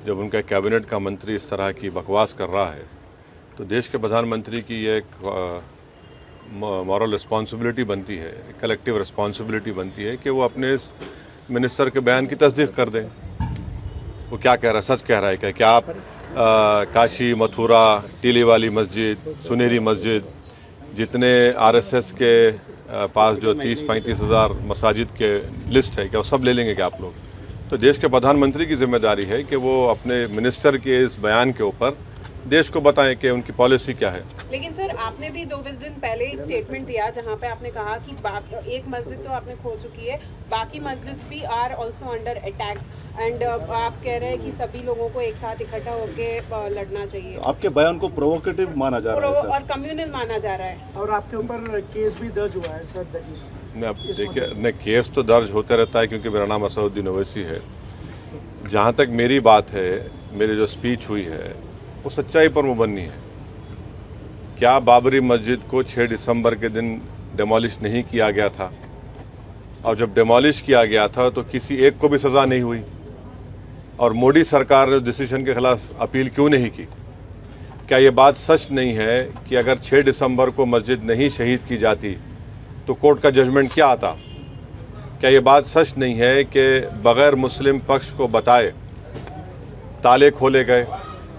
जब उनका कैबिनेट का मंत्री इस तरह की बकवास कर रहा है तो देश के प्रधानमंत्री की ये एक मॉरल रिस्पॉन्सिबिलिटी बनती है, कलेक्टिव रिस्पॉन्सिबिलिटी बनती है कि वो अपने इस मिनिस्टर के बयान की तस्दीक कर दें। वो क्या कह रहा है, सच कह रहा है क्या आप काशी, मथुरा, टीली वाली मस्जिद, सुनहरी मस्जिद, जितने आरएसएस के पास जो 30-35 हज़ार मसाजिद के लिस्ट है, क्या वो सब ले लेंगे क्या आप लोग? तो देश के प्रधानमंत्री की जिम्मेदारी है कि वो अपने मिनिस्टर के इस बयान के ऊपर देश को बताएं कि उनकी पॉलिसी क्या है। लेकिन सर, आपने भी 2 दिन पहले एक स्टेटमेंट दिया जहां पे आपने कहा कि एक मस्जिद तो आपने खो चुकी है, बाकी मस्जिद भी are also under attack and आप कह रहे हैं कि सभी लोगों को एक साथ इकट्ठा होकर लड़ना चाहिए। आपके बयान को प्रोवोकेटिव माना जा रहा है और कम्युनल माना जा रहा है, और आपके ऊपर केस भी दर्ज हुआ है सर। देखिए, नहीं, केस तो दर्ज होते रहता है क्योंकि मेरा नाम असदुद्दीन ओवैसी है। जहाँ तक मेरी बात है, मेरी जो स्पीच हुई है वो सच्चाई पर मुबन्नी है। क्या बाबरी मस्जिद को 6 दिसंबर के दिन डिमोलिश नहीं किया गया था? और जब डिमोलिश किया गया था तो किसी एक को भी सज़ा नहीं हुई? और मोदी सरकार ने डिसीजन के खिलाफ अपील क्यों नहीं की? क्या ये बात सच नहीं है कि अगर 6 दिसंबर को मस्जिद नहीं शहीद की जाती तो कोर्ट का जजमेंट क्या आता? क्या ये बात सच नहीं है कि बग़ैर मुस्लिम पक्ष को बताए ताले खोले गए?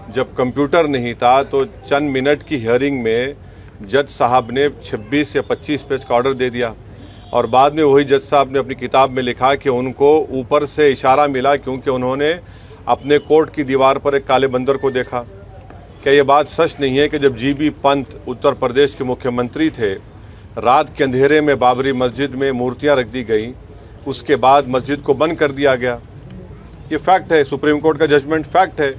जब कंप्यूटर नहीं था तो चंद मिनट की हियरिंग में जज साहब ने 26 या 25 पेज का ऑर्डर दे दिया और बाद में वही जज साहब ने अपनी किताब में लिखा कि उनको ऊपर से इशारा मिला क्योंकि उन्होंने अपने कोर्ट की दीवार पर एक काले बंदर को देखा। क्या ये बात सच नहीं है कि जब जीबी पंत उत्तर प्रदेश के मुख्यमंत्री थे, रात के अंधेरे में बाबरी मस्जिद में मूर्तियां रख दी गई, उसके बाद मस्जिद को बंद कर दिया गया? ये फैक्ट है, सुप्रीम कोर्ट का जजमेंट फैक्ट है।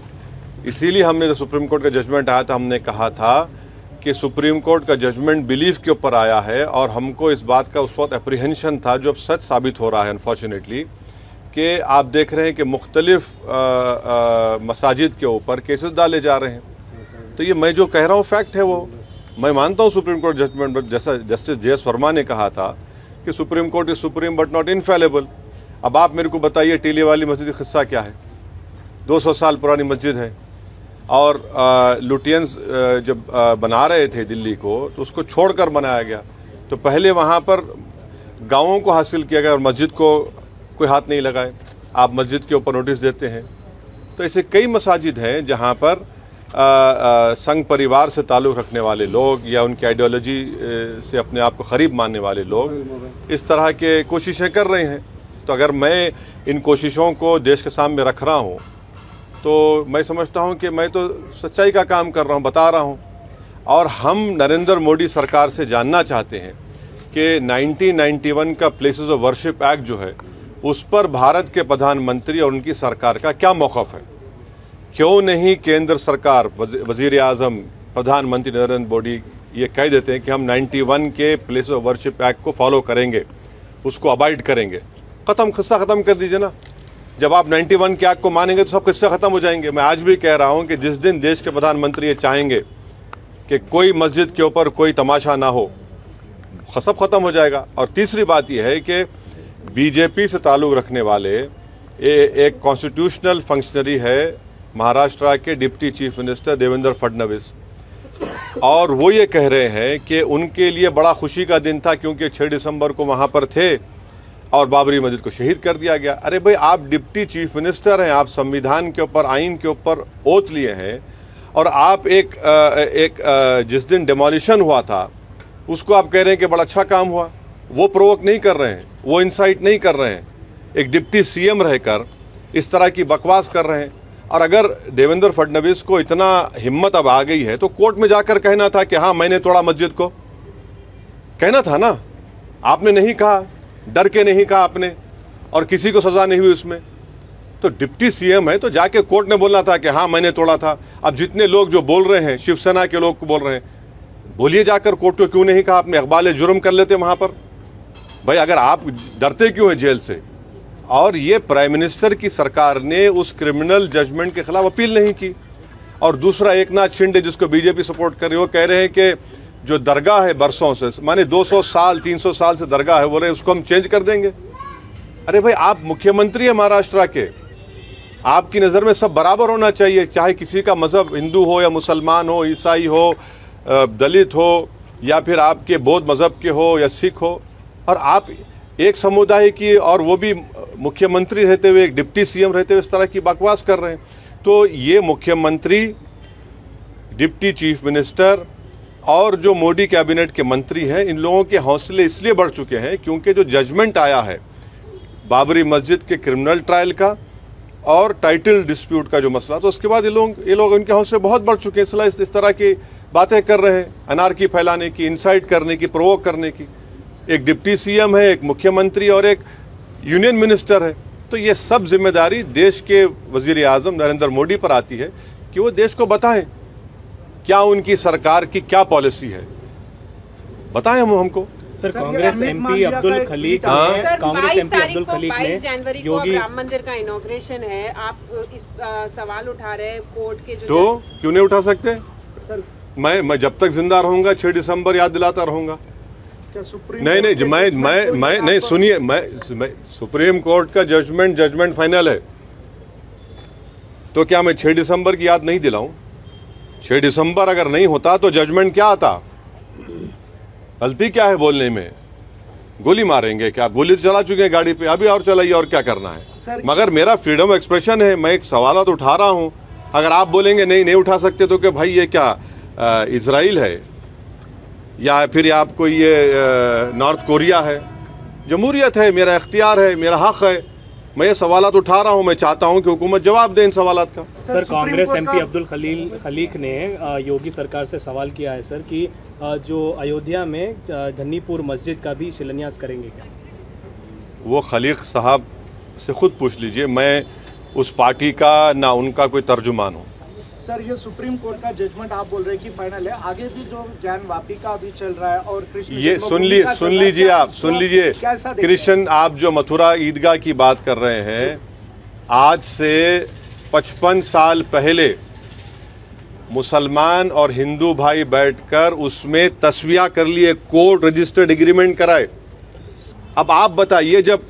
इसीलिए हमने, जब सुप्रीम कोर्ट का जजमेंट आया था, हमने कहा था कि सुप्रीम कोर्ट का जजमेंट बिलीफ के ऊपर आया है और हमको इस बात का उस वक्त एप्रीहेंशन था, जो अब सच साबित हो रहा है अनफॉर्चुनेटली, कि आप देख रहे हैं कि मुख्तलिफ मसाजिद के ऊपर केसेस डाले जा रहे हैं। तो ये मैं जो कह रहा हूँ फैक्ट है, वो मैं मानता हूँ सुप्रीम कोर्ट जजमेंट। जैसा जस्टिस JS वर्मा ने कहा था कि supreme court is supreme but not infallible. अब आप मेरे को बताइए, टीले वाली मस्जिद का किस्सा क्या है? 200 साल पुरानी मस्जिद है और लुटियंस जब बना रहे थे दिल्ली को तो उसको छोड़कर बनाया गया। तो पहले वहाँ पर गाँवों को हासिल किया गया और मस्जिद को कोई हाथ नहीं लगाए। आप मस्जिद के ऊपर नोटिस देते हैं। तो ऐसे कई मसाजिद हैं जहाँ पर संघ परिवार से ताल्लुक़ रखने वाले लोग या उनकी आइडियोलॉजी से अपने आप को करीब मानने वाले लोग इस तरह के कोशिशें कर रहे हैं। तो अगर मैं इन कोशिशों को देश के सामने रख रहा हूँ तो मैं समझता हूँ कि मैं तो सच्चाई का काम कर रहा हूँ, बता रहा हूँ। और हम नरेंद्र मोदी सरकार से जानना चाहते हैं कि 1991 का प्लेसेस ऑफ वर्शिप एक्ट जो है, उस पर भारत के प्रधानमंत्री और उनकी सरकार का क्या मौक़िफ़ है? क्यों नहीं केंद्र सरकार, वज़ीर आज़म, प्रधानमंत्री नरेंद्र मोदी ये कह देते हैं कि हम 91 के प्लेसेस ऑफ वर्शिप एक्ट को फॉलो करेंगे, उसको अबाइड करेंगे? ख़त्म, किस्सा ख़त्म कर दीजिए ना। जब आप 91 के एक्ट को मानेंगे तो सब किस्से ख़त्म हो जाएंगे। मैं आज भी कह रहा हूं कि जिस दिन देश के प्रधानमंत्री ये चाहेंगे कि कोई मस्जिद के ऊपर कोई तमाशा ना हो, सब ख़त्म हो जाएगा। और तीसरी बात यह है कि बीजेपी से ताल्लुक़ रखने वाले एक कॉन्स्टिट्यूशनल फंक्शनरी है महाराष्ट्र के deputy chief minister Devendra Fadnavis, और वो ये कह रहे हैं कि उनके लिए बड़ा खुशी का दिन था क्योंकि 6 दिसंबर को वहाँ पर थे और बाबरी मस्जिद को शहीद कर दिया गया। अरे भाई, आप डिप्टी चीफ मिनिस्टर हैं, आप संविधान के ऊपर, आइन के ऊपर ओथ लिए हैं, और आप जिस दिन डिमोलिशन हुआ था उसको आप कह रहे हैं कि बड़ा अच्छा काम हुआ। वो प्रोवोक नहीं कर रहे हैं, वो इंसाइट नहीं कर रहे हैं। एक डिप्टी CM रहकर इस तरह की बकवास कर रहे हैं। और अगर देवेंद्र फडणवीस को इतना हिम्मत अब आ गई है तो कोर्ट में जाकर कहना था कि हाँ, मैंने तोड़ा मस्जिद को, कहना था ना। आपने नहीं कहा, डर के नहीं कहा आपने, और किसी को सज़ा नहीं हुई उसमें। तो डिप्टी CM है तो जाके कोर्ट ने बोलना था कि हाँ, मैंने तोड़ा था। अब जितने लोग जो बोल रहे हैं, शिवसेना के लोग बोल रहे हैं, बोलिए जाकर कोर्ट को, क्यों नहीं कहा आपने? इकबाल जुर्म कर लेते वहाँ पर। भाई, अगर आप डरते क्यों हैं जेल से? और ये प्राइम मिनिस्टर की सरकार ने उस क्रिमिनल जजमेंट के खिलाफ अपील नहीं की। और दूसरा, एकनाथ शिंदे जिसको बीजेपी सपोर्ट कर रही है, वो कह रहे हैं कि जो दरगाह है बरसों से, माने 200 साल 300 साल से दरगाह है, बोले उसको हम चेंज कर देंगे। अरे भाई, आप मुख्यमंत्री हैं महाराष्ट्र के, आपकी नज़र में सब बराबर होना चाहिए, चाहे किसी का मज़हब हिंदू हो या मुसलमान हो, ईसाई हो, दलित हो, या फिर आपके बौद्ध मज़हब के हो या सिख हो। और आप एक समुदाय की, और वो भी मुख्यमंत्री रहते हुए, एक डिप्टी सीएम रहते हुए इस तरह की बकवास कर रहे हैं। तो ये मुख्यमंत्री, डिप्टी चीफ मिनिस्टर और जो मोदी कैबिनेट के मंत्री हैं, इन लोगों के हौसले इसलिए बढ़ चुके हैं क्योंकि जो जजमेंट आया है बाबरी मस्जिद के क्रिमिनल ट्रायल का और टाइटल डिस्प्यूट का जो मसला, तो उसके बाद ये लोग इनके हौसले बहुत बढ़ चुके हैं। इसलिए इस तरह की बातें कर रहे हैं, अनारकी फैलाने की, इंसाइट करने की, प्रोवोक करने की। एक डिप्टी सीएम है, एक मुख्यमंत्री और एक यूनियन मिनिस्टर है। तो ये सब जिम्मेदारी देश के वजीर आज़म नरेंद्र मोदी पर आती है कि वो देश को बताएं क्या उनकी सरकार की क्या पॉलिसी है, बताएं हमको। सर, कांग्रेस एमपी अब्दुल खलीक ने, कांग्रेस एमपी अब्दुल खलीक ने 22 जनवरी को राम मंदिर का इनॉग्रेशन है, आप इस सवाल उठा रहे हैं कोर्ट के जो, तो क्यों नहीं उठा सकते? सर मैं जब तक जिंदा रहूंगा 6 दिसंबर याद दिलाता रहूंगा। क्या सुप्रीम नहीं कोर्ट मैं नहीं, सुनिए, मैं सुप्रीम कोर्ट का जजमेंट फाइनल है, तो क्या मैं 6 दिसंबर की याद नहीं दिलाऊं? 6 दिसंबर अगर नहीं होता तो जजमेंट क्या आता? गलती क्या है बोलने में? गोली मारेंगे क्या? गोली तो चला चुके हैं गाड़ी पे, अभी और चलाइए, और क्या करना है? मगर मेरा फ्रीडम ऑफ एक्सप्रेशन है, मैं एक सवाल तो उठा रहा हूं। अगर आप बोलेंगे नहीं उठा सकते, तो क्या भाई ये क्या इजराइल है या फिर आपको ये नॉर्थ कोरिया है? जमहूरियत है, मेरा इख्तियार है, मेरा हक है, मैं ये सवालात उठा रहा हूं। मैं चाहता हूं कि हुकूमत जवाब दे इन सवालात का। सर, कांग्रेस एमपी अब्दुल खलीक ने योगी सरकार से सवाल किया है सर कि जो अयोध्या में धन्नीपुर मस्जिद का भी शिलान्यास करेंगे क्या? वो खलीक साहब से खुद पूछ लीजिए, मैं उस पार्टी का ना उनका कोई तर्जुमान हूँ। सर, ये सुप्रीम कोर्ट का जजमेंट आप बोल रहे हैं कि फाइनल है, आगे भी जो ज्ञान वापी का अभी चल रहा है और कृष्ण, ये सुन लीजिए कृष्ण, आप जो मथुरा ईदगाह की बात कर रहे हैं, आज से 55 साल पहले मुसलमान और हिंदू भाई बैठकर उसमें तस्वीया कर लिए, कोर्ट रजिस्टर्ड एग्रीमेंट कराए। अब आप बताइए, जब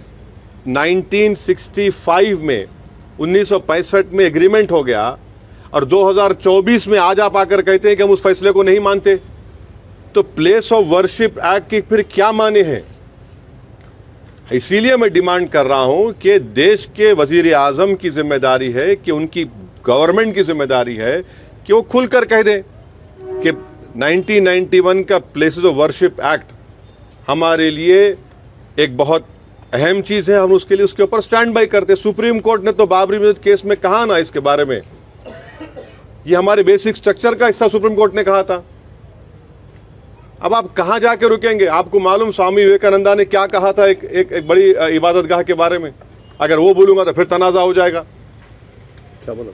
1965 में 1965 में एग्रीमेंट हो गया और 2024 में आज आप आकर कहते हैं कि हम उस फैसले को नहीं मानते, तो प्लेस ऑफ वर्शिप एक्ट की फिर क्या माने हैं? इसीलिए मैं डिमांड कर रहा हूं कि देश के वजीर आजम की जिम्मेदारी है, कि उनकी गवर्नमेंट की जिम्मेदारी है कि वो खुलकर कह दें कि 1991 का प्लेसेस ऑफ वर्शिप एक्ट हमारे लिए एक बहुत अहम चीज़ है, हम उसके लिए उसके ऊपर स्टैंड बाई करते। सुप्रीम कोर्ट ने तो बाबरी मस्जिद केस में कहा ना इसके बारे में, ये हमारे बेसिक स्ट्रक्चर का हिस्सा सुप्रीम कोर्ट ने कहा था। अब आप कहां जाके रुकेंगे? आपको मालूम स्वामी विवेकानंदा ने क्या कहा था एक बड़ी इबादतगाह के बारे में? अगर वो बोलूंगा तो फिर तनाजा हो जाएगा। क्या बोला?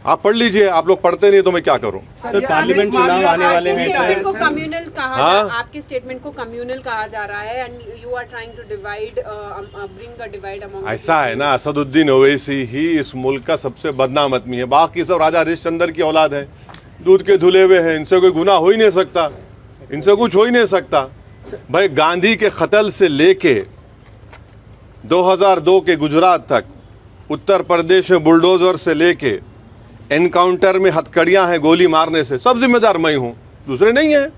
आप पढ़ लीजिए, आप लोग पढ़ते नहीं तो मैं क्या करूं? सर, पार्लियामेंट चुनाव आने वाले हैं सर। को कम्युनल कहा, आपके स्टेटमेंट को कम्युनल कहा जा रहा है and you are trying to divide, bring a divide among. ऐसा है ना, असदुद्दीन ओवैसी ही इस मुल्क का सबसे बदनाम आदमी है, बाकी सब राजा हरिश्चंद्र की औलाद है, दूध के धुले हुए हैं, इनसे कोई गुनाह हो ही नहीं सकता, इनसे कुछ हो ही नहीं सकता। भाई, गांधी के कत्ल से लेके 2002 के गुजरात तक, उत्तर प्रदेश में बुलडोजर से लेके एनकाउंटर में हथकड़ियां हैं गोली मारने से, सब जिम्मेदार मैं हूं, दूसरे नहीं है।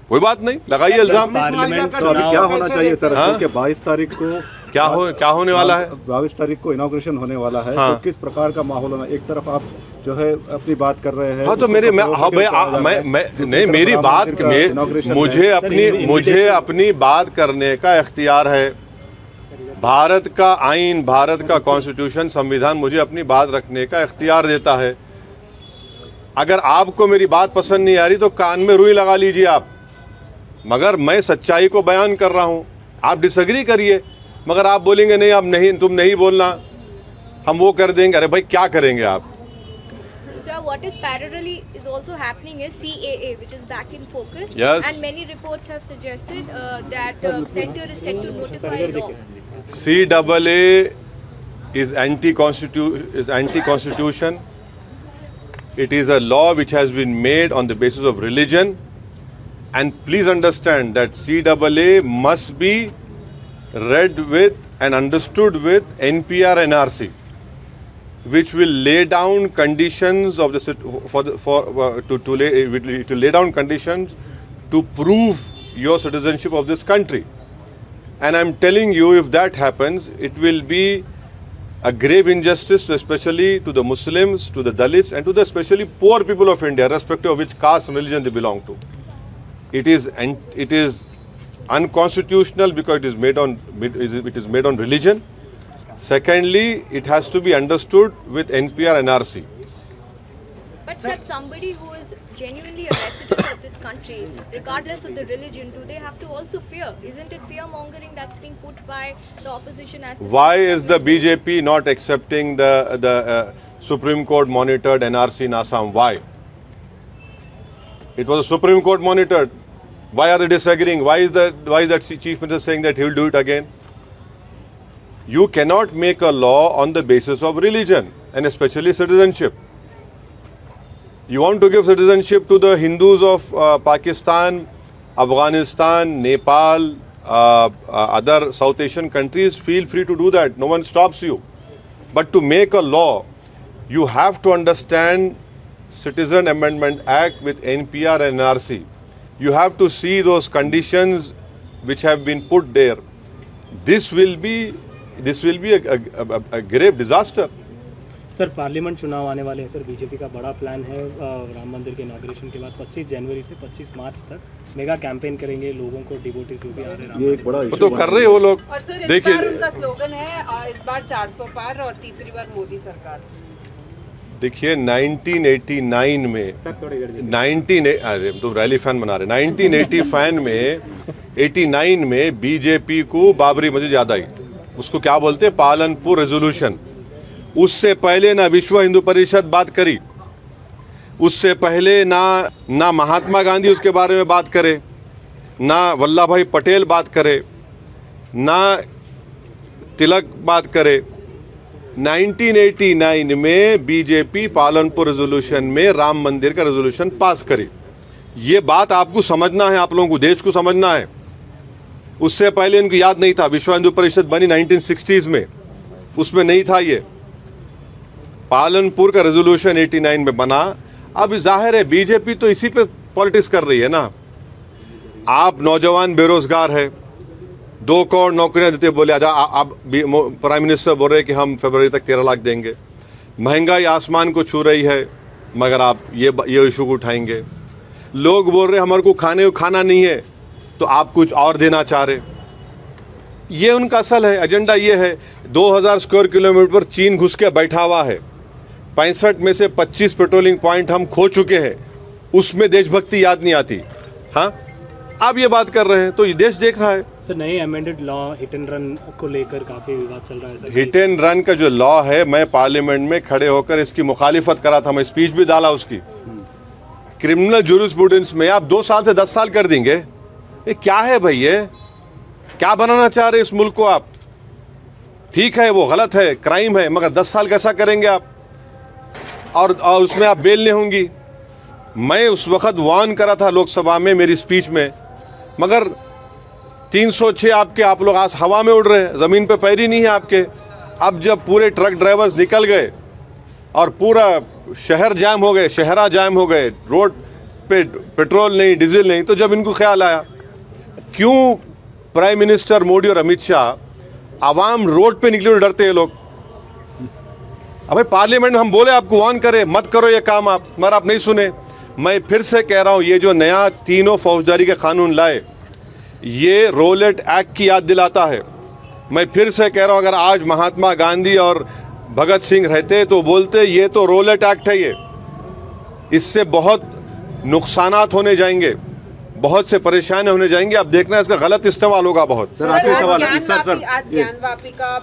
कोई बात नहीं, लगाइए इल्जाम। पार्लियामेंट तो अभी क्या होना चाहिए सर? क्योंकि 22 तारीख को क्या होने वाला है? 22 तारीख को इनॉग्रेशन होने वाला है। हाँ। तो किस प्रकार का माहौल होना? एक तरफ आप जो है अपनी बात कर रहे हैं। हाँ, तो मेरी बात में मुझे अपनी बात करने का इख्तियार है। भारत का आइन, भारत का कॉन्स्टिट्यूशन, संविधान मुझे अपनी बात रखने का इख्तियार देता है। अगर आपको मेरी बात पसंद नहीं आ रही तो कान में रुई लगा लीजिए आप, मगर मैं सच्चाई को बयान कर रहा हूं। आप डिसएग्री करिए, मगर आप बोलेंगे नहीं, अब नहीं, तुम नहीं बोलना, हम वो कर देंगे। अरे भाई, क्या करेंगे आप? Sir, what is parallelly is also happening is CAA, which is back in focus. Yes. And many reports have suggested that center is set to notify law. CAA is anti-constitution. It is a law which has been made on the basis of religion. And please understand that CAA must be read with and understood with NPR NRC. which will lay down conditions of to lay down conditions to prove your citizenship of this country. And I'm telling you, if that happens, it will be a grave injustice, especially to the Muslims, to the Dalits, and to the especially poor people of India, irrespective of which caste and religion they belong to. It is unconstitutional because it is made on religion. Secondly, it has to be understood with NPR NRC. But sir, somebody who is genuinely a resident of this country, regardless of the religion, do they have to also fear? Isn't it fear mongering that's being put by the opposition as? Why is the BJP not accepting the Supreme Court monitored NRC in Assam? Why? It was a Supreme Court monitored. Why are they disagreeing? Why is that Chief Minister saying that he will do it again? You cannot make a law on the basis of religion and especially citizenship. You want to give citizenship to the Hindus of Pakistan, Afghanistan, Nepal, other South Asian countries, feel free to do that. No one stops you. But to make a law, you have to understand Citizen Amendment Act with NPR and NRC. You have to see those conditions which have been put there. This will be a grave disaster. Sir parliament चुनाव आने वाले हैं sir, BJP का बड़ा plan है राम मंदिर के inauguration के बाद 25 जनवरी से 25 मार्च तक मेगा कैंपेन करेंगे, लोगों को डिवोटी जो भी आ रहे हैं ये एक बड़ा तो कर रहे हैं वो लोग। और सर देखिए, इस बार उनका स्लोगन है इस बार 400 पार और तीसरी बार मोदी सरकार। देखिए 1989 में अरे तो रैली फैन बना रहे 1989 में बीजेपी को बाबरी मस्जिद याद आई। उसको क्या बोलते हैं? पालनपुर रेजोल्यूशन। उससे पहले ना विश्व हिंदू परिषद बात करी, उससे पहले ना महात्मा गांधी उसके बारे में बात करे, ना वल्लभ भाई पटेल बात करे, ना तिलक बात करे। 1989 में बीजेपी पालनपुर रेजोल्यूशन में राम मंदिर का रेजोल्यूशन पास करी। ये बात आपको समझना है, आप लोगों को देश को समझना है। उससे पहले इनको याद नहीं था। विश्व हिंदू परिषद बनी 1960s में, उसमें नहीं था ये। पालनपुर का रेजोल्यूशन 89 में बना। अब जाहिर है बीजेपी तो इसी पे पॉलिटिक्स कर रही है ना। आप नौजवान बेरोजगार है, 2 करोड़ नौकरियां देते बोले आजा। अब प्राइम मिनिस्टर बोल रहे कि हम फरवरी तक 13 लाख देंगे। महंगाई आसमान को छू रही है, मगर आप ये इशू को उठाएंगे। लोग बोल रहे हमारे को खाना नहीं है, तो आप कुछ और देना चाह रहे। ये उनका असल है एजेंडा। ये है 2000 स्क्वायर किलोमीटर पर चीन घुस के बैठा हुआ है। 65 में से 25 पेट्रोलिंग पॉइंट हम खो चुके हैं। उसमें देशभक्ति याद नहीं आती। हाँ, आप ये बात कर रहे हैं तो ये देश देख रहा है। सर नए amended law hit and run को लेकर काफी विवाद चल रहा है सर। हिट एंड रन का जो लॉ है, मैं पार्लियामेंट में खड़े होकर इसकी मुखालिफत करा था। मैं स्पीच भी डाला उसकी। क्रिमिनल जूरिस्प्रूडेंस में आप 2 साल से 10 साल कर देंगे। ये क्या है भाई? ये क्या बनाना चाह रहे इस मुल्क को आप? ठीक है वो गलत है, क्राइम है, मगर 10 साल कैसा करेंगे आप? और उसमें आप बेल नहीं होंगी। मैं उस वक्त वार्न करा था लोकसभा में मेरी स्पीच में, मगर 306 आप लोग आज हवा में उड़ रहे हैं, ज़मीन पे पैर ही नहीं है आपके। अब जब पूरे ट्रक ड्राइवर्स निकल गए और पूरा शहर जाम हो गए, शहरा जाम हो गए, रोड पे पेट्रोल नहीं, डीजल नहीं, तो जब इनको ख्याल आया क्यों प्राइम मिनिस्टर मोदी और अमित शाह आवाम रोड पे निकले डरते हैं लोग। अबे पार्लियामेंट में हम बोले आपको वार्न करे मत करो ये काम आप, मगर आप नहीं सुने। मैं फिर से कह रहा हूँ, ये जो नया तीनों फौजदारी के कानून लाए, ये रोलेट एक्ट की याद दिलाता है। मैं फिर से कह रहा हूँ, अगर आज महात्मा गांधी और भगत सिंह रहते तो बोलते ये तो रोलेट एक्ट है, ये इससे बहुत नुकसानात होने जाएंगे, बहुत से परेशानी होने जाएंगे। अब देखना इसका गलत इस्तेमाल होगा बहुत। सर आखिरी सवाल आज ज्ञानवापी का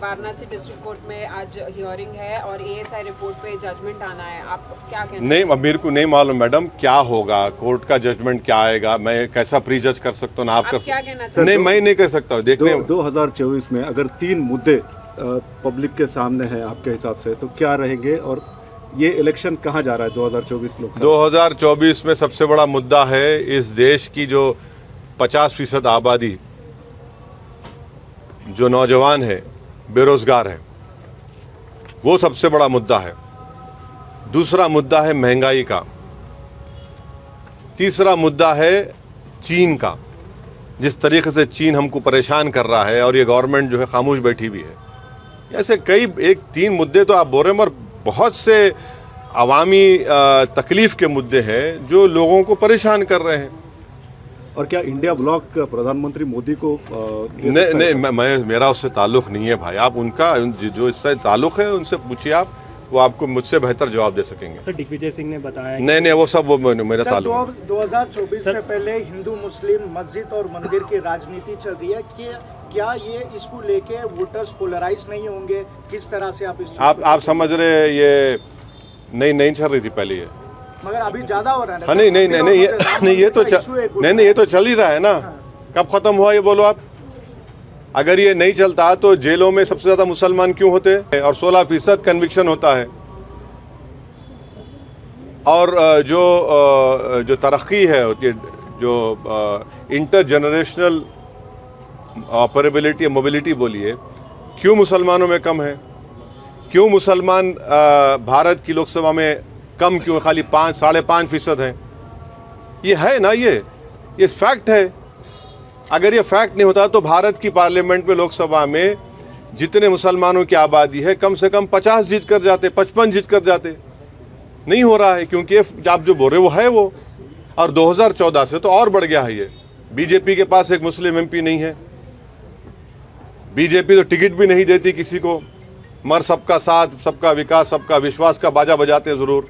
वाराणसी डिस्ट्रिक्ट कोर्ट में आज हियरिंग है और एएसआई रिपोर्ट पे जजमेंट आना है। आप क्या कहते हैं? नहीं, अब मेरे को नहीं मालूम मैडम क्या होगा, कोर्ट का जजमेंट क्या आएगा। मैं कैसा प्री जज कर सकता हूँ ना? आप क्या कहना कर नहीं, मैं नहीं कर सकता। देखने 2024 में अगर 3 मुद्दे पब्लिक के सामने हैं आपके हिसाब से, तो क्या रहेंगे और ये इलेक्शन कहाँ जा रहा है 2024 लोकसभा? 2024 में सबसे बड़ा मुद्दा है इस देश की जो 50% आबादी जो नौजवान है, बेरोजगार है। वो सबसे बड़ा मुद्दा है। दूसरा मुद्दा है महंगाई का। तीसरा मुद्दा है चीन का, जिस तरीके से चीन हमको परेशान कर रहा है और ये गवर्नमेंट जो है खामोश बैठी हुई है। ऐसे कई 1-3 मुद्दे तो आप बोल रहे हैं, मगर बहुत से अवामी तकलीफ के मुद्दे हैं जो लोगों को परेशान कर रहे हैं। और क्या इंडिया ब्लॉक प्रधानमंत्री मोदी को नहीं, मेरा उससे ताल्लुक़ नहीं है भाई। आप उनका जो इससे ताल्लुक़ है उनसे पूछिए, आप वो आपको मुझसे बेहतर जवाब दे सकेंगे। सर दिग्विजय सिंह ने बताया नहीं, वो सब वो मेरा ताल्लुक़ नहीं। 2024 से पहले हिंदू मुस्लिम मस्जिद और मंदिर की राजनीति चल रही है कि क्या ये इसको लेके वोटर्स पोलराइज नहीं होंगे? किस तरह से आप समझ रहे हैं? ये नहीं चल रही थी पहले ये, मगर अभी ज्यादा हो रहा है। हाँ, नहीं, ये तो चल ही रहा है ना। कब खत्म हुआ ये बोलो आप? अगर ये नहीं चलता तो जेलों में सबसे ज्यादा मुसलमान क्यों होते हैं और 16% कन्विक्शन होता है। और जो तरक्की है होती है, जो इंटर जनरेशनल ऑपरेबिलिटी मोबिलिटी बोलिए, क्यों मुसलमानों में कम है? क्यों मुसलमान भारत की लोकसभा में कम क्यों, खाली 5-5.5% हैं? ये है ना, ये फैक्ट है। अगर ये फैक्ट नहीं होता तो भारत की पार्लियामेंट में, लोकसभा में जितने मुसलमानों की आबादी है, कम से कम 50 जीत कर जाते, 55 जीत कर जाते। नहीं हो रहा है क्योंकि आप जो बोल रहे वो है वो। और 2014 से तो और बढ़ गया है ये। बीजेपी के पास एक मुस्लिम एमपी नहीं है। बीजेपी तो टिकट भी नहीं देती किसी को, मगर सबका साथ, सबका विकास, सबका विश्वास का बाजा बजाते हैं ज़रूर।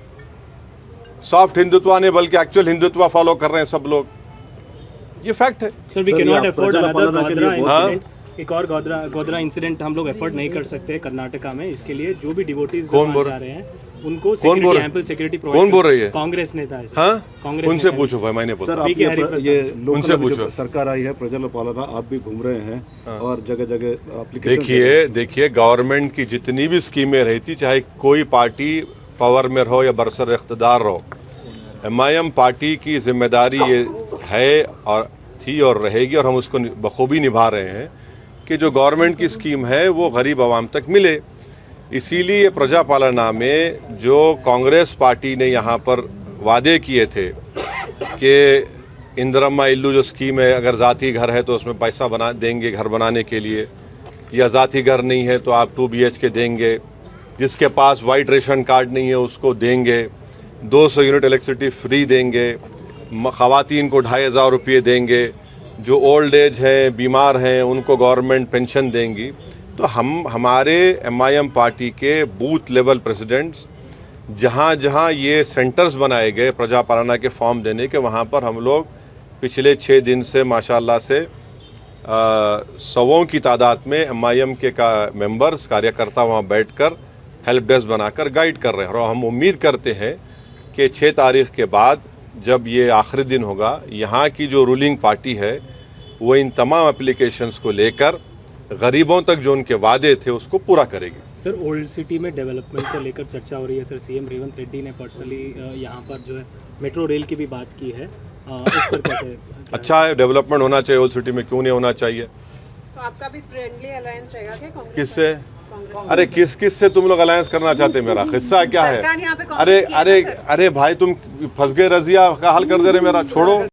सॉफ्ट हिंदुत्व ने बल्कि एक्चुअल हिंदुत्व फॉलो कर रहे हैं सब लोग। ये फैक्ट है। Sir we can not afford another Godhra incident. एक और गोधरा इंसिडेंट हम लोग अफोर्ड नहीं कर सकते कर्नाटका में। इसके लिए जो भी डिवोटीज जा रहे हैं उनको एम्पल सिक्योरिटी प्रोवाइड। कौन बोल रही है? कांग्रेस नेता है। हाँ, कांग्रेस उनसे पूछो भाई, मैंने बोला। सर, उनसे पूछो। सरकार आई है प्रजल पालना, आप भी घूम रहे हैं और जगह जगह एप्लीकेशन। देखिए गवर्नमेंट की जितनी भी स्कीमें रही थी, चाहे कोई पार्टी पावर में रहो या बरसर इख्तिदार रहो, MIM पार्टी की जिम्मेदारी ये है और थी और रहेगी, और हम उसको बखूबी निभा रहे हैं कि जो गवर्नमेंट की स्कीम है वो गरीब आवाम तक मिले। इसीलिए प्रजा पालना में जो कांग्रेस पार्टी ने यहाँ पर वादे किए थे कि इंदिरम्मा इल्लू जो स्कीम है, अगर ज़ाती घर है तो उसमें पैसा बना देंगे घर बनाने के लिए, या ज़ाती घर नहीं है तो आप 2 BHK देंगे, जिसके पास वाइट रेशन कार्ड नहीं है उसको देंगे, 200 यूनिट इलेक्ट्रिसिटी फ्री देंगे, ख़वातीन को 2500 रुपये देंगे, जो ओल्ड एज हैं, बीमार हैं, उनको गवर्नमेंट पेंशन देंगी। तो हमारे MIM पार्टी के बूथ लेवल प्रेसिडेंट्स जहाँ जहाँ ये सेंटर्स बनाए गए प्रजा पालना के फॉर्म देने के, वहाँ पर हम लोग पिछले 6 दिन से माशाल्लाह से 100 की तादाद में MIM के मेंबर्स, कार्यकर्ता वहाँ बैठकर हेल्प डेस्क बनाकर गाइड कर रहे हैं। और हम उम्मीद करते हैं कि 6 तारीख के बाद जब ये आखिरी दिन होगा, यहाँ की जो रूलिंग पार्टी है वो इन तमाम एप्लीकेशंस को लेकर गरीबों तक जो उनके वादे थे उसको पूरा करेगी। सर ओल्ड सिटी में डेवलपमेंट को लेकर चर्चा हो रही है। सर CM रेवंत रेड्डी ने पर्सनली यहाँ पर जो है मेट्रो रेल की भी बात की है। इस पर कैसे? अच्छा है, डेवलपमेंट होना चाहिए ओल्ड सिटी में, क्यों नहीं होना चाहिए। तो आपका भी फ्रेंडली अलायंस रहेगा क्या कांग्रेस? किससे? अरे किस से तुम लोग अलायंस करना चाहते हैं? मेरा हिस्सा क्या है? अरे भाई तुम फंस गए, रजिया का हल कर दे रहे मेरा, छोड़ो।